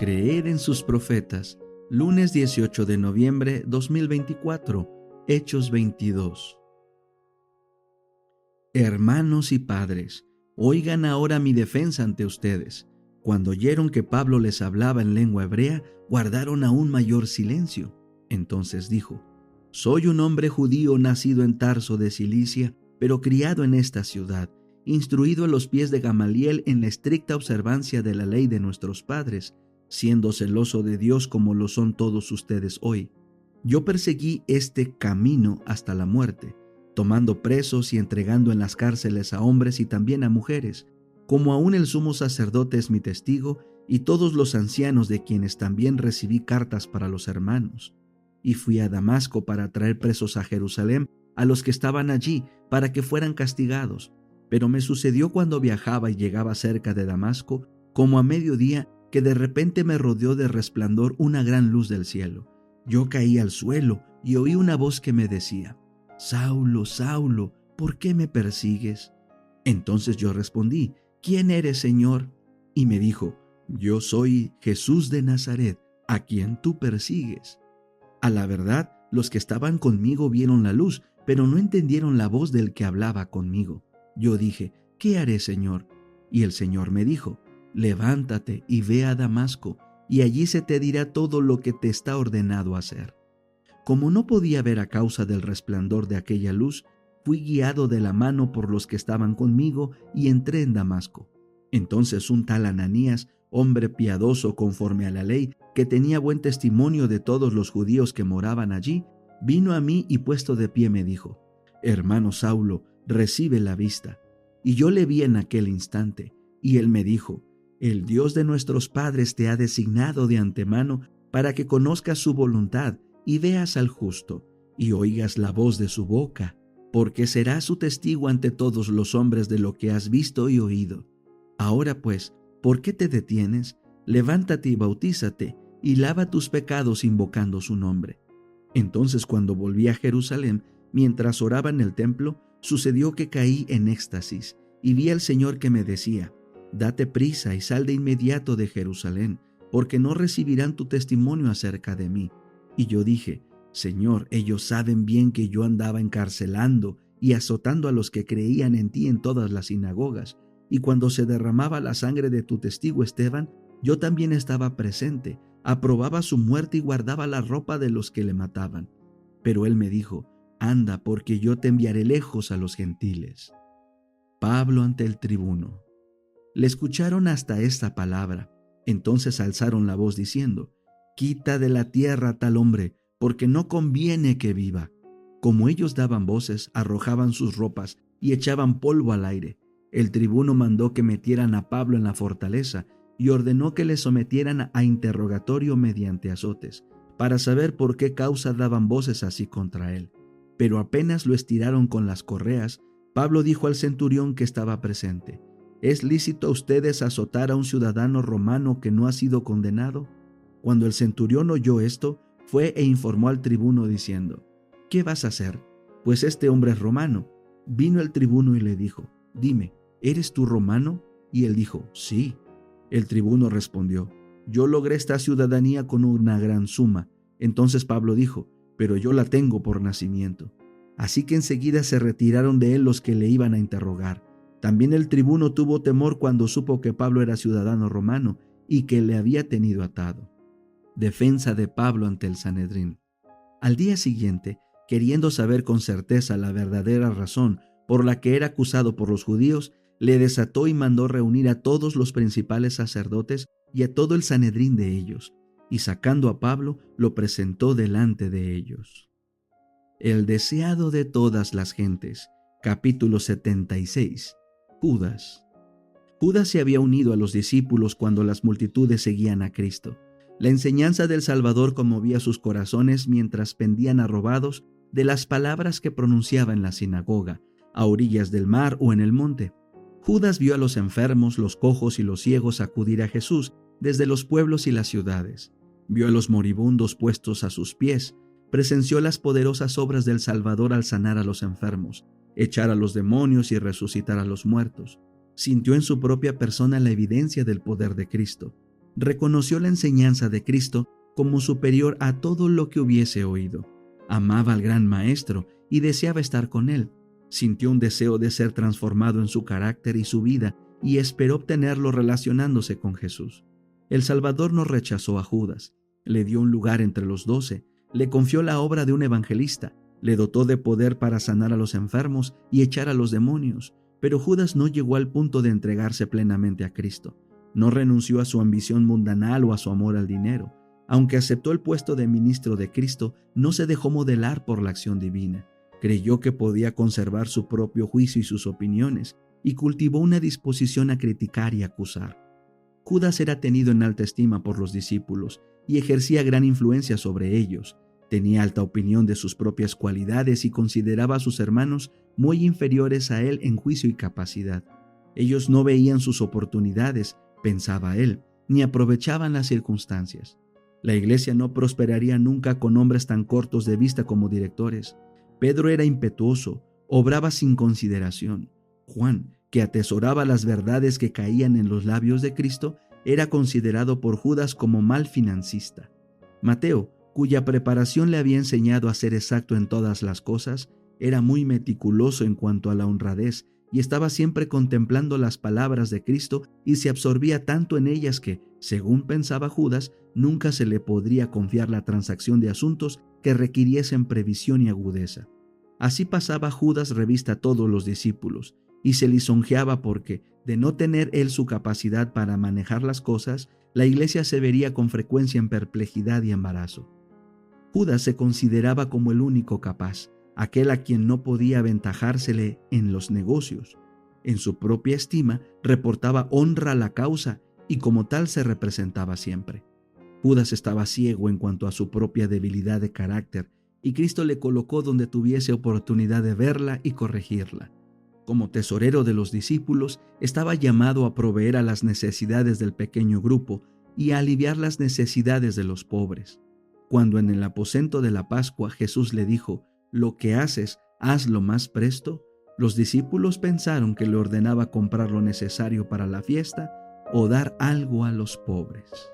Creer en sus profetas. Lunes 18 de noviembre 2024. Hechos 22. Hermanos y padres, oigan ahora mi defensa ante ustedes. Cuando oyeron que Pablo les hablaba en lengua hebrea, guardaron aún mayor silencio. Entonces dijo: Soy un hombre judío nacido en Tarso de Cilicia, pero criado en esta ciudad, instruido a los pies de Gamaliel en la estricta observancia de la ley de nuestros padres, siendo celoso de Dios como lo son todos ustedes hoy. Yo perseguí este camino hasta la muerte, tomando presos y entregando en las cárceles a hombres y también a mujeres, como aún el sumo sacerdote es mi testigo, y todos los ancianos de quienes también recibí cartas para los hermanos. Y fui a Damasco para traer presos a Jerusalén a los que estaban allí, para que fueran castigados. Pero me sucedió cuando viajaba y llegaba cerca de Damasco, como a mediodía, que de repente me rodeó de resplandor una gran luz del cielo. Yo caí al suelo y oí una voz que me decía: Saulo, Saulo, ¿por qué me persigues? Entonces yo respondí: ¿Quién eres, Señor? Y me dijo: Yo soy Jesús de Nazaret, a quien tú persigues. A la verdad, los que estaban conmigo vieron la luz, pero no entendieron la voz del que hablaba conmigo. Yo dije: ¿Qué haré, Señor? Y el Señor me dijo: Levántate y ve a Damasco, y allí se te dirá todo lo que te está ordenado hacer. Como no podía ver a causa del resplandor de aquella luz, fui guiado de la mano por los que estaban conmigo y entré en Damasco. Entonces un tal Ananías, hombre piadoso conforme a la ley, que tenía buen testimonio de todos los judíos que moraban allí, vino a mí y puesto de pie me dijo: Hermano Saulo, recibe la vista. Y yo le vi en aquel instante, y él me dijo: El Dios de nuestros padres te ha designado de antemano para que conozcas su voluntad y veas al justo, y oigas la voz de su boca, porque serás su testigo ante todos los hombres de lo que has visto y oído. Ahora pues, ¿por qué te detienes? Levántate y bautízate, y lava tus pecados invocando su nombre. Entonces, cuando volví a Jerusalén, mientras oraba en el templo, sucedió que caí en éxtasis, y vi al Señor que me decía: Date prisa y sal de inmediato de Jerusalén, porque no recibirán tu testimonio acerca de mí. Y yo dije: Señor, ellos saben bien que yo andaba encarcelando y azotando a los que creían en ti en todas las sinagogas, y cuando se derramaba la sangre de tu testigo Esteban, yo también estaba presente, aprobaba su muerte y guardaba la ropa de los que le mataban. Pero él me dijo: Anda, porque yo te enviaré lejos a los gentiles. Pablo ante el tribuno. Le escucharon hasta esta palabra. Entonces alzaron la voz diciendo: Quita de la tierra a tal hombre, porque no conviene que viva. Como ellos daban voces, arrojaban sus ropas y echaban polvo al aire. El tribuno mandó que metieran a Pablo en la fortaleza y ordenó que le sometieran a interrogatorio mediante azotes, para saber por qué causa daban voces así contra él. Pero apenas lo estiraron con las correas, Pablo dijo al centurión que estaba presente: ¿Es lícito a ustedes azotar a un ciudadano romano que no ha sido condenado? Cuando el centurión oyó esto, fue e informó al tribuno diciendo: ¿Qué vas a hacer? Pues este hombre es romano. Vino el tribuno y le dijo: Dime, ¿eres tú romano? Y él dijo: Sí. El tribuno respondió: Yo logré esta ciudadanía con una gran suma. Entonces Pablo dijo: Pero yo la tengo por nacimiento. Así que enseguida se retiraron de él los que le iban a interrogar. También el tribuno tuvo temor cuando supo que Pablo era ciudadano romano y que le había tenido atado. Defensa de Pablo ante el Sanedrín. Al día siguiente, queriendo saber con certeza la verdadera razón por la que era acusado por los judíos, le desató y mandó reunir a todos los principales sacerdotes y a todo el Sanedrín de ellos, y sacando a Pablo, lo presentó delante de ellos. El deseado de todas las gentes. Capítulo 76. Judas. Judas se había unido a los discípulos cuando las multitudes seguían a Cristo. La enseñanza del Salvador conmovía sus corazones mientras pendían arrobados de las palabras que pronunciaba en la sinagoga, a orillas del mar o en el monte. Judas vio a los enfermos, los cojos y los ciegos acudir a Jesús desde los pueblos y las ciudades. Vio a los moribundos puestos a sus pies, presenció las poderosas obras del Salvador al sanar a los enfermos, echar a los demonios y resucitar a los muertos. Sintió en su propia persona la evidencia del poder de Cristo. Reconoció la enseñanza de Cristo como superior a todo lo que hubiese oído. Amaba al gran Maestro y deseaba estar con él. Sintió un deseo de ser transformado en su carácter y su vida y esperó obtenerlo relacionándose con Jesús. El Salvador no rechazó a Judas, le dio un lugar entre los 12, le confió la obra de un evangelista, le dotó de poder para sanar a los enfermos y echar a los demonios, pero Judas no llegó al punto de entregarse plenamente a Cristo. No renunció a su ambición mundanal o a su amor al dinero. Aunque aceptó el puesto de ministro de Cristo, no se dejó modelar por la acción divina. Creyó que podía conservar su propio juicio y sus opiniones, y cultivó una disposición a criticar y acusar. Judas era tenido en alta estima por los discípulos y ejercía gran influencia sobre ellos. Tenía alta opinión de sus propias cualidades y consideraba a sus hermanos muy inferiores a él en juicio y capacidad. Ellos no veían sus oportunidades, pensaba él, ni aprovechaban las circunstancias. La iglesia no prosperaría nunca con hombres tan cortos de vista como directores. Pedro era impetuoso, obraba sin consideración. Juan, que atesoraba las verdades que caían en los labios de Cristo, era considerado por Judas como mal financista. Mateo, cuya preparación le había enseñado a ser exacto en todas las cosas, era muy meticuloso en cuanto a la honradez y estaba siempre contemplando las palabras de Cristo y se absorbía tanto en ellas que, según pensaba Judas, nunca se le podría confiar la transacción de asuntos que requiriesen previsión y agudeza. Así pasaba Judas revista a todos los discípulos y se lisonjeaba porque, de no tener él su capacidad para manejar las cosas, la iglesia se vería con frecuencia en perplejidad y embarazo. Judas se consideraba como el único capaz, aquel a quien no podía aventajársele en los negocios. En su propia estima reportaba honra a la causa y como tal se representaba siempre. Judas estaba ciego en cuanto a su propia debilidad de carácter y Cristo le colocó donde tuviese oportunidad de verla y corregirla. Como tesorero de los discípulos, estaba llamado a proveer a las necesidades del pequeño grupo y a aliviar las necesidades de los pobres. Cuando en el aposento de la Pascua Jesús le dijo: «Lo que haces, hazlo más presto», los discípulos pensaron que le ordenaba comprar lo necesario para la fiesta o dar algo a los pobres.